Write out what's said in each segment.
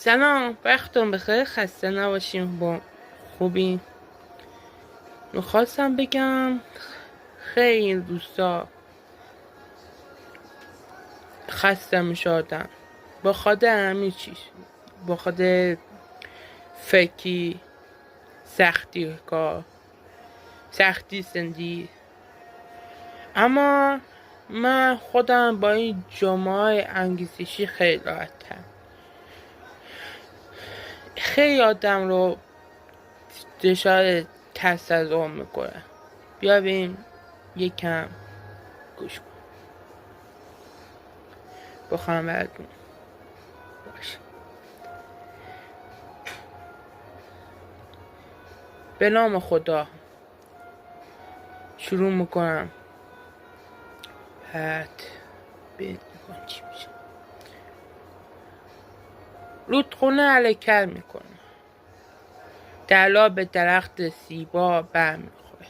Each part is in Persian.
سلام، وقتتون بخیر. خسته نباشیم. با خوبی. میخواستم بگم خیلی روزا خسته میشدم با خاطر همین چیز، با خاطر فکری، سختی کار، سختی زندگی. اما من خودم با این جمعه انگیزشی خیلی راحتم. خیلی آدم رو دچار تصادم میکنه. بیا بریم یکم گوش کن. بخوام براتون باشه. به نام خدا شروع میکنم. بعد ببین چی میشه. رودخونه حرکت میکنه. درلا به درخت سیبا برمیخوره.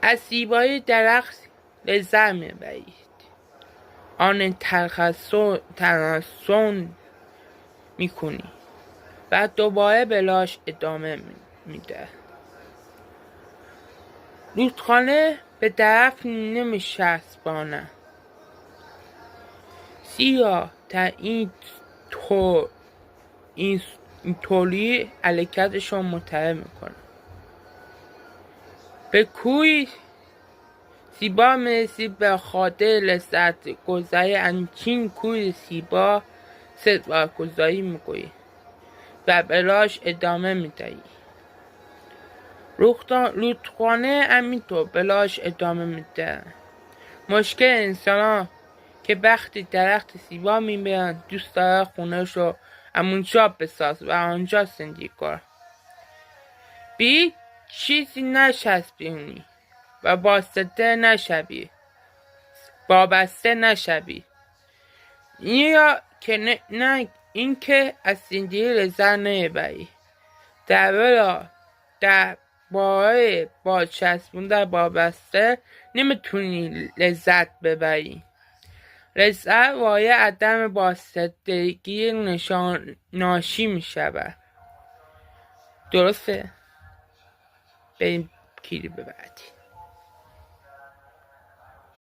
از سیبای درخت لذت میبرید. آن تناسون میکنی. بعد دوباره بلاش ادامه میده. رودخانه به درخت نمیچسبانه. زیرا در این طوری حرکتشون متحد میکنه. به کوی زیبا میرسی به خاطر لذت گذاری همچین کوی زیبا سپاسگزاری میکنی و بلاش ادامه میدهی. رودخانه همینطور بلاش ادامه میده. مشکل انسان که وقتی درخت زیبا میبینن دوست داره خونه‌ش رو همونجا بساز و آنجا زندگی کنه. بی چیزی نچسبونی و وابسته نشوی. یا که نه اینکه از زندگی لذت نمیبری. در باره با چسبوندن وابسته نمیتونی لذت ببری. لذت وای عدم وابستگی ناشی میشود. درسته؟ بریم کلی ببردیم.